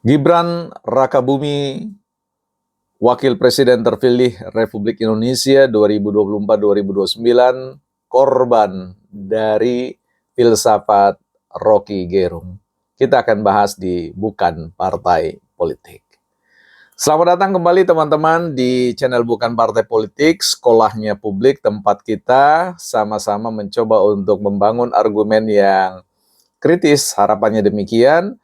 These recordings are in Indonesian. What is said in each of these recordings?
Gibran Rakabumi, Wakil Presiden terpilih Republik Indonesia 2024-2029, korban dari filsafat Rocky Gerung. Kita akan bahas di Bukan Partai Politik. Selamat datang kembali teman-teman di channel Bukan Partai Politik, sekolahnya publik, tempat kita sama-sama mencoba untuk membangun argumen yang kritis, harapannya demikian,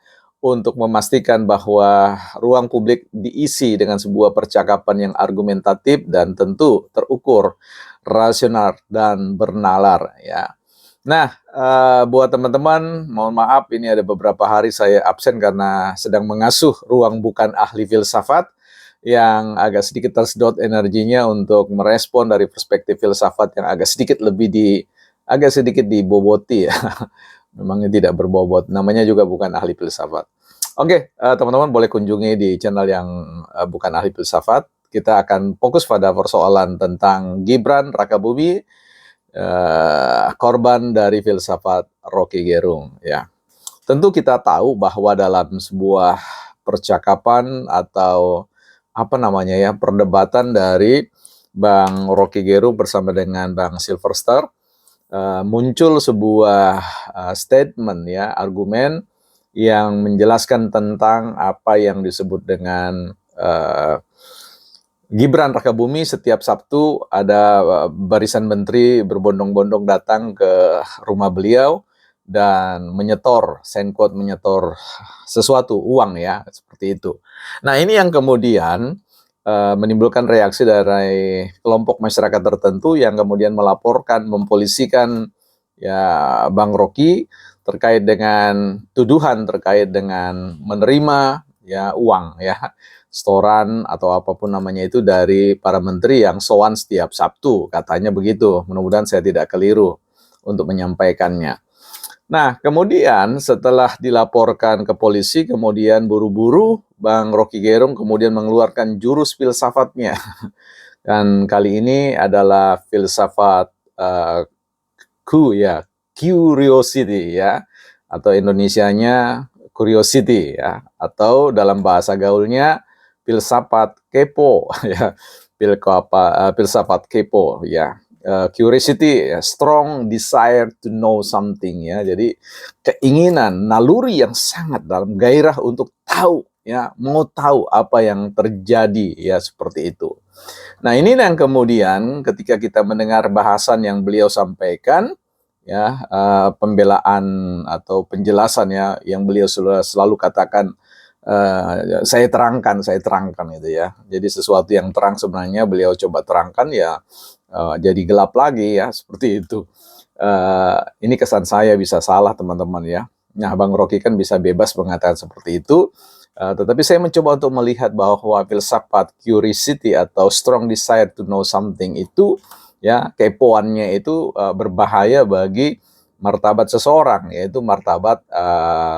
untuk memastikan bahwa ruang publik diisi dengan sebuah percakapan yang argumentatif dan tentu terukur, rasional dan bernalar ya. Nah, buat teman-teman, mohon maaf ini ada beberapa hari saya absen karena sedang mengasuh ruang bukan ahli filsafat yang agak sedikit tersedot energinya untuk merespon dari perspektif filsafat yang agak sedikit diboboti ya. Memangnya tidak berbobot, namanya juga bukan ahli filsafat. Oke, teman-teman boleh kunjungi di channel yang bukan ahli filsafat. Kita akan fokus pada persoalan tentang Gibran Rakabumi, korban dari filsafat Rocky Gerung. Ya, tentu kita tahu bahwa dalam sebuah percakapan atau perdebatan dari Bang Rocky Gerung bersama dengan Bang Silverster, muncul sebuah statement ya, argumen yang menjelaskan tentang apa yang disebut dengan Gibran Rakabumi. Setiap Sabtu ada barisan menteri berbondong-bondong datang ke rumah beliau dan menyetor sesuatu, uang ya, seperti itu. Nah, ini yang kemudian menimbulkan reaksi dari kelompok masyarakat tertentu yang kemudian melaporkan, mempolisikan ya Bang Rocky terkait dengan tuduhan terkait dengan menerima ya uang ya, setoran atau apapun namanya itu dari para menteri yang sowan setiap Sabtu, katanya begitu. Mudah-mudahan saya tidak keliru untuk menyampaikannya. Nah, kemudian setelah dilaporkan ke polisi, kemudian buru-buru Bang Rocky Gerung kemudian mengeluarkan jurus filsafatnya. Dan kali ini adalah filsafat curiosity ya, atau Indonesianya curiosity ya, atau dalam bahasa gaulnya filsafat kepo ya, filsafat kepo ya. Curiosity, strong desire to know something ya. Jadi keinginan, naluri yang sangat dalam, gairah untuk tahu ya, mau tahu apa yang terjadi ya, seperti itu. Nah, ini yang kemudian ketika kita mendengar bahasan yang beliau sampaikan ya, pembelaan atau penjelasan ya yang beliau selalu katakan, saya terangkan itu ya. Jadi sesuatu yang terang sebenarnya beliau coba terangkan ya, jadi gelap lagi ya, seperti itu. Ini kesan saya bisa salah teman-teman ya. Nah, Bang Rocky kan bisa bebas mengatakan seperti itu, tetapi saya mencoba untuk melihat bahwa filsafat curiosity atau strong desire to know something itu ya, kepoannya itu berbahaya bagi martabat seseorang, yaitu martabat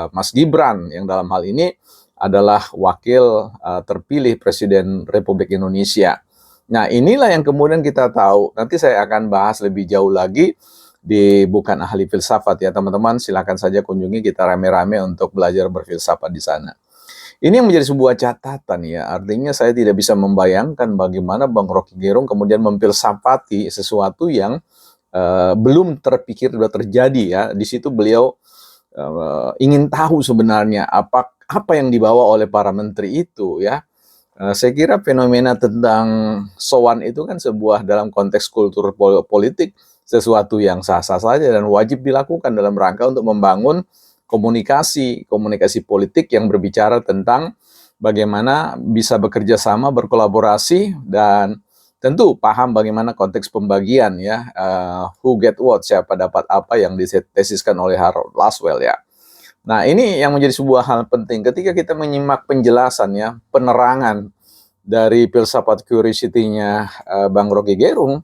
Mas Gibran yang dalam hal ini adalah wakil terpilih Presiden Republik Indonesia. Nah, inilah yang kemudian kita tahu. Nanti saya akan bahas lebih jauh lagi di Bukan Ahli Filsafat ya, teman-teman. Silakan saja kunjungi, kita rame-rame untuk belajar berfilsafat di sana. Ini yang menjadi sebuah catatan ya, artinya saya tidak bisa membayangkan bagaimana Bang Rocky Gerung kemudian memfilsafati sesuatu yang belum terpikir, sudah terjadi ya. Di situ beliau ingin tahu sebenarnya apa yang dibawa oleh para menteri itu ya. Saya kira fenomena tentang sowan itu kan sebuah dalam konteks kultur politik sesuatu yang sah-sah saja dan wajib dilakukan dalam rangka untuk membangun komunikasi politik yang berbicara tentang bagaimana bisa bekerja sama, berkolaborasi, dan tentu paham bagaimana konteks pembagian ya, who get what, siapa dapat apa yang ditesiskan oleh Harold Laswell ya. Nah, ini yang menjadi sebuah hal penting ketika kita menyimak penjelasan ya, penerangan dari filsafat curiosity-nya Bang Rocky Gerung,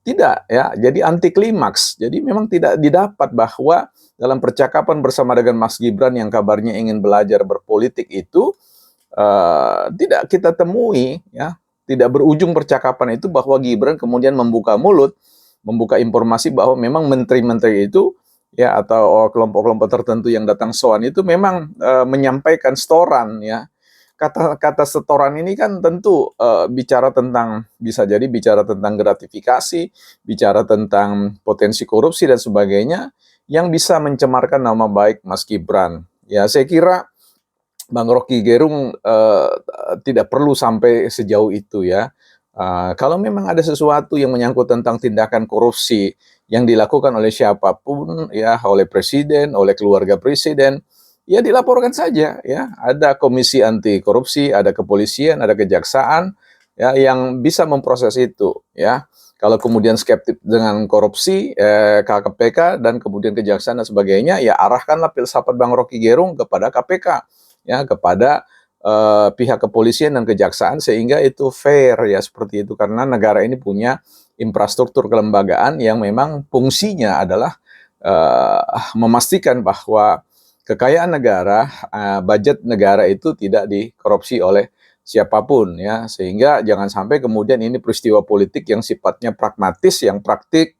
tidak ya, jadi anti klimaks. Jadi memang tidak didapat bahwa dalam percakapan bersama dengan Mas Gibran yang kabarnya ingin belajar berpolitik itu tidak kita temui ya, tidak berujung percakapan itu bahwa Gibran kemudian membuka mulut, membuka informasi bahwa memang menteri-menteri itu ya, atau kelompok-kelompok tertentu yang datang sowan itu memang menyampaikan setoran, ya. Kata setoran ini kan tentu bicara tentang, bisa jadi bicara tentang gratifikasi, bicara tentang potensi korupsi dan sebagainya yang bisa mencemarkan nama baik Mas Gibran. Ya, saya kira Bang Rocky Gerung tidak perlu sampai sejauh itu, ya. Kalau memang ada sesuatu yang menyangkut tentang tindakan korupsi yang dilakukan oleh siapapun, ya, oleh presiden, oleh keluarga presiden, ya dilaporkan saja, ya. Ada komisi anti korupsi, ada kepolisian, ada kejaksaan, ya, yang bisa memproses itu, ya. Kalau kemudian skeptik dengan korupsi, KPK dan kemudian kejaksaan dan sebagainya, ya arahkanlah filsafat Bang Rocky Gerung kepada KPK, ya, kepada pihak kepolisian dan kejaksaan, sehingga itu fair, ya, seperti itu. Karena negara ini punya infrastruktur kelembagaan yang memang fungsinya adalah memastikan bahwa kekayaan negara, budget negara itu tidak dikorupsi oleh siapapun, ya. Sehingga jangan sampai kemudian ini peristiwa politik yang sifatnya pragmatis, yang praktis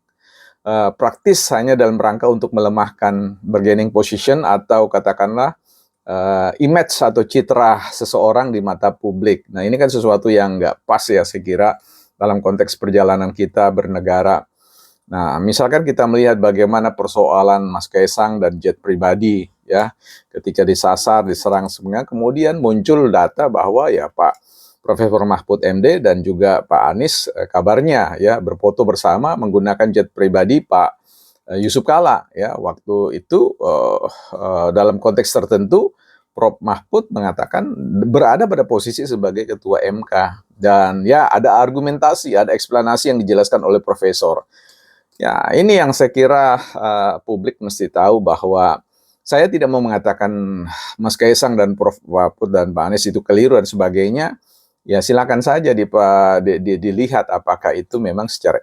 hanya dalam rangka untuk melemahkan bargaining position atau katakanlah image atau citra seseorang di mata publik. Nah, ini kan sesuatu yang nggak pas, ya, saya kira dalam konteks perjalanan kita bernegara. Nah, misalkan kita melihat bagaimana persoalan Mas Kaisang dan jet pribadi, ya, ketika disasar, diserang semuanya, kemudian muncul data bahwa, ya, Pak Profesor Mahfud MD dan juga Pak Anies kabarnya, ya, berfoto bersama menggunakan jet pribadi Pak Yusuf Kalla, ya. Waktu itu dalam konteks tertentu Prof Mahfud mengatakan berada pada posisi sebagai ketua MK, dan, ya, ada argumentasi, ada eksplanasi yang dijelaskan oleh profesor. Ya, ini yang saya kira publik mesti tahu, bahwa saya tidak mau mengatakan Mas Kaisang dan Prof Mahfud dan Pak Anies itu keliru dan sebagainya. Ya, silakan saja dilihat apakah itu memang secara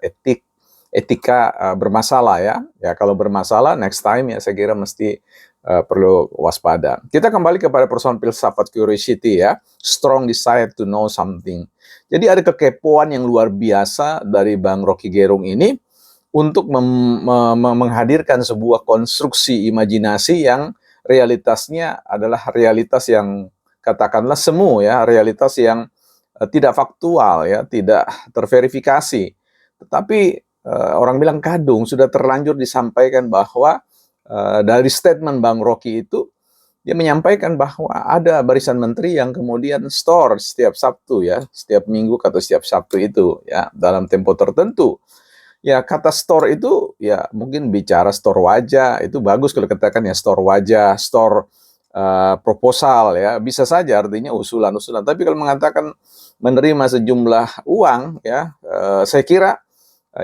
etika bermasalah, ya. Ya, kalau bermasalah next time, ya, saya kira mesti perlu waspada. Kita kembali kepada persoalan filsafat curiosity, ya. Strong desire to know something. Jadi ada kekepoan yang luar biasa dari Bang Rocky Gerung ini untuk menghadirkan sebuah konstruksi imajinasi yang realitasnya adalah realitas yang katakanlah semu, ya, realitas yang tidak faktual, ya, tidak terverifikasi. Tetapi orang bilang kadung, sudah terlanjur disampaikan bahwa dari statement Bang Rocky itu, dia menyampaikan bahwa ada barisan menteri yang kemudian store setiap Sabtu, ya, setiap Minggu atau setiap Sabtu itu, ya, dalam tempo tertentu. Ya, kata store itu, ya, mungkin bicara store wajah, itu bagus kalau katakan, ya, store wajah, store proposal, ya, bisa saja artinya usulan-usulan. Tapi kalau mengatakan menerima sejumlah uang, ya, saya kira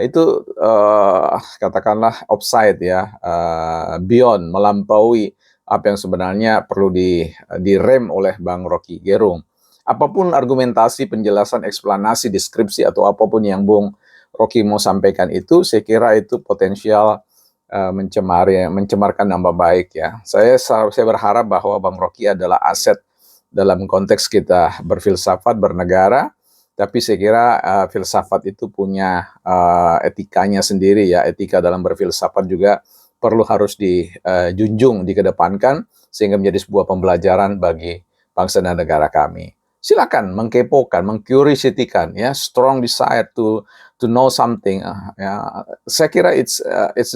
itu katakanlah offside, ya, beyond, melampaui apa yang sebenarnya perlu direm oleh Bang Rocky Gerung. Apapun argumentasi, penjelasan, eksplanasi, deskripsi atau apapun yang Bung Rocky mau sampaikan itu, saya kira itu potensial mencemarkan nama baik, ya. Saya berharap bahwa Bang Rocky adalah aset dalam konteks kita berfilsafat, bernegara, tapi saya kira filsafat itu punya etikanya sendiri, ya. Etika dalam berfilsafat juga harus dijunjung, dikedepankan, sehingga menjadi sebuah pembelajaran bagi bangsa dan negara kami. Silakan mengkepokan, mengcuriosity-kan, ya, strong desire to know something, ya. Saya kira it's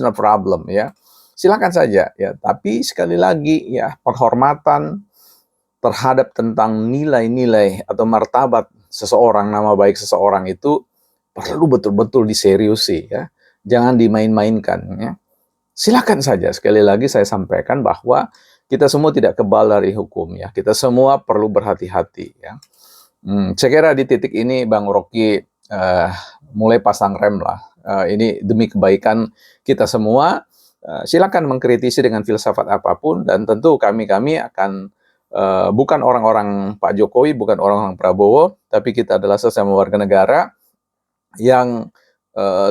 no problem, ya. Silakan saja, ya. Tapi sekali lagi, ya, penghormatan terhadap tentang nilai-nilai atau martabat seseorang, nama baik seseorang itu perlu betul-betul diseriusi, ya. Jangan dimain-mainkan, ya. Silakan saja, sekali lagi saya sampaikan bahwa kita semua tidak kebal dari hukum, ya. Kita semua perlu berhati-hati, ya. Saya kira di titik ini Bang Rocky mulai pasang rem lah. Ini demi kebaikan kita semua. Silakan mengkritisi dengan filsafat apapun, dan tentu kami akan bukan orang-orang Pak Jokowi, bukan orang-orang Prabowo, tapi kita adalah sesama warga negara yang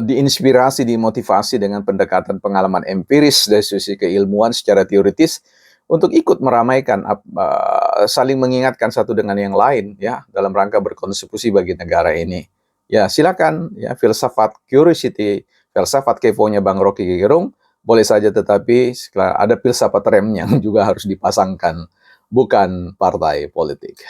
diinspirasi, dimotivasi dengan pendekatan pengalaman empiris dari sisi keilmuan secara teoritis untuk ikut meramaikan, saling mengingatkan satu dengan yang lain, ya, dalam rangka berkontribusi bagi negara ini. Ya, silakan, ya, filsafat curiosity, filsafat keponya Bang Rocky Gerung boleh saja, tetapi ada filsafat rem yang juga harus dipasangkan, bukan partai politik.